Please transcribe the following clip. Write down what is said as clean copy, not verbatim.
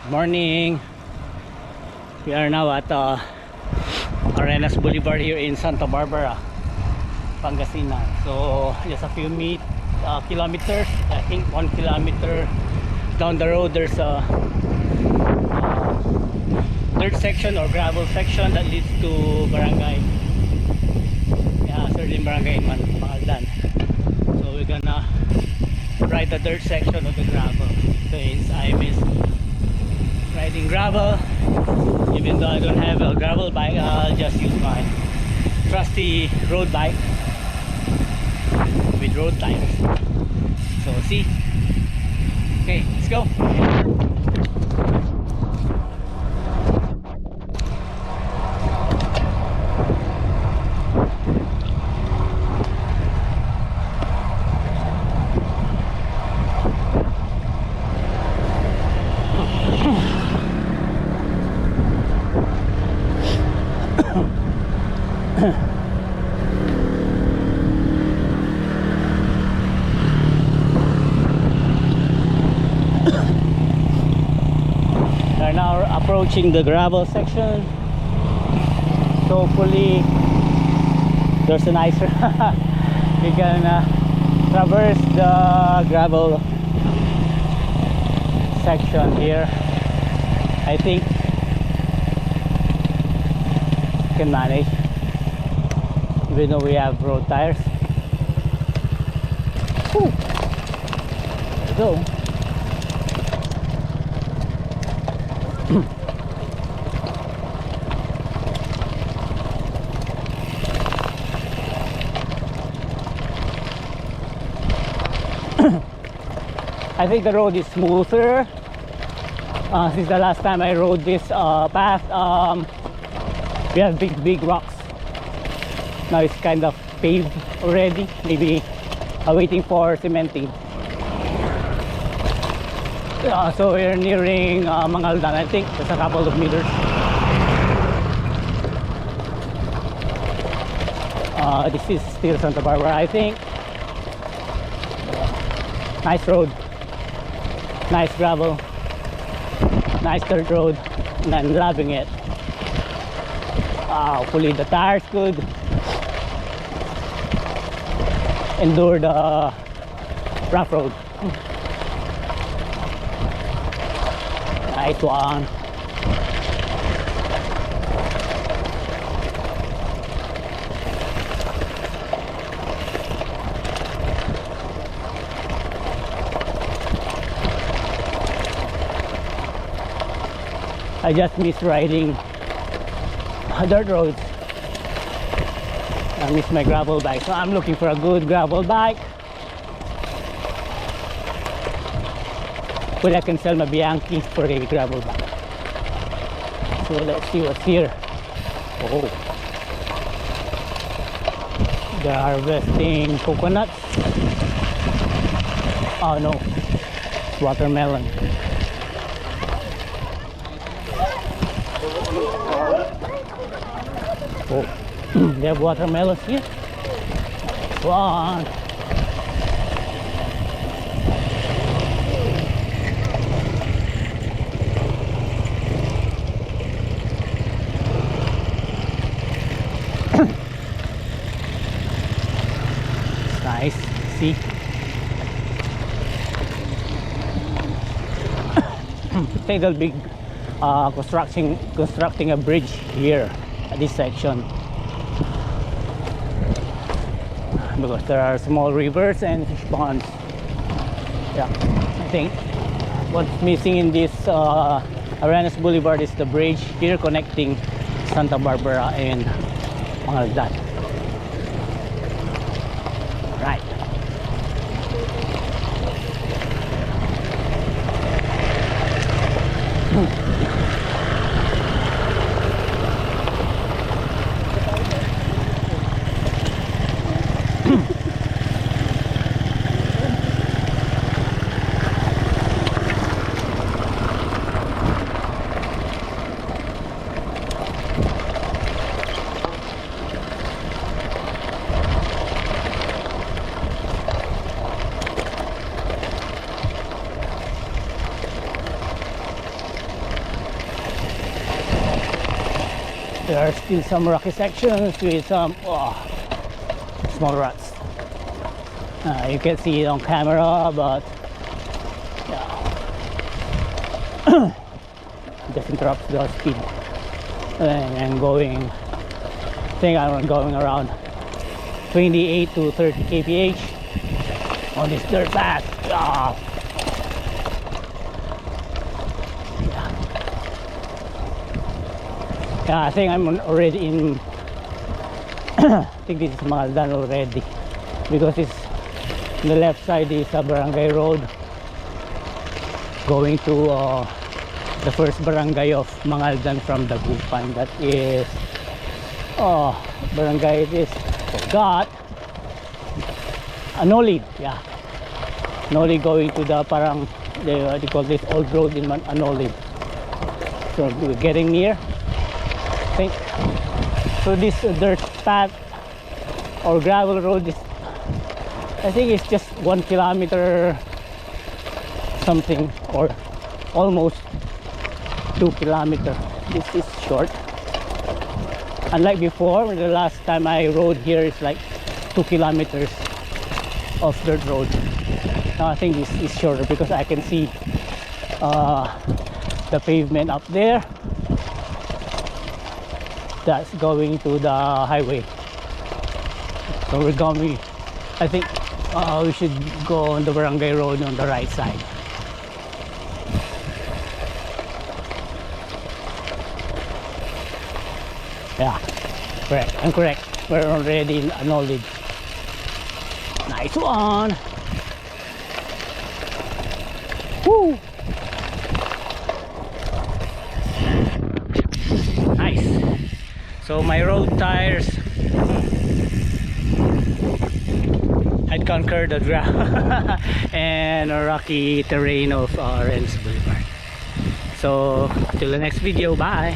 Morning. We are now at Arenas Boulevard here in Sta Barbara, Pangasinan. So just a few kilometers, I think 1 kilometer down the road, there's a dirt section or gravel section that leads to barangay, certain barangay in Mangaldan. So we're gonna ride the dirt section of the gravel since I miss riding gravel. Even though I don't have a gravel bike, I'll just use my trusty road bike with road tires. So see. Okay, let's go. We're now approaching the gravel section. So hopefully there's a nicer you can traverse the gravel section here. I think can manage even though we have road tires. Whew. There we go. I think the road is smoother since the last time I rode this path. We have big rocks. Now it's kind of paved already, maybe waiting for cementing. So we're nearing Mangaldan. I think just a couple of meters. This is still Sta Barbara, I think. Nice road, nice gravel, nice dirt road, and I'm loving it. Hopefully the tires could endure the rough road. Nice one. I just miss riding dirt roads. I miss my gravel bike, so I'm looking for a good gravel bike. Well, I can sell my Bianchi for a gravel bike. So let's see what's here. Oh, they're harvesting coconuts. Oh no, it's watermelon. Oh, they have watermelons here. One. Nice. See. Take the big constructing a bridge here at this section because there are small rivers and fish ponds. Yeah, I think what's missing in this Arenas Boulevard is the bridge here connecting Sta Barbara and Mangaldan. Right. There are still some rocky sections with some small ruts. You can see it on camera, but yeah, just interrupts the speed. And I'm going, I think I'm going around 28 to 30 kph on this dirt path. Yeah, I think I'm already in I think this is Mangaldann already, because it's the left side is a barangay road going to the first barangay of Mangaldann from Dagupan. That is barangay it is, forgot, Anolid. Yeah, Anolid, going to the parang they call this old road in Anolid. So we're getting near, I think. So this dirt path or gravel road is, I think it's just 1 kilometer something, or almost 2 kilometers. This is short, unlike before. The last time I rode here is like 2 kilometers of dirt road. Now I think this is shorter because I can see the pavement up there that's going to the highway. So we're going, I think we should go on the barangay road on the right side. Yeah, correct. I'm correct. We're already in Anolid. Nice one. Woo. Nice. So my road tires had conquered the ground and a rocky terrain of Arenas Boulevard. So till the next video, bye.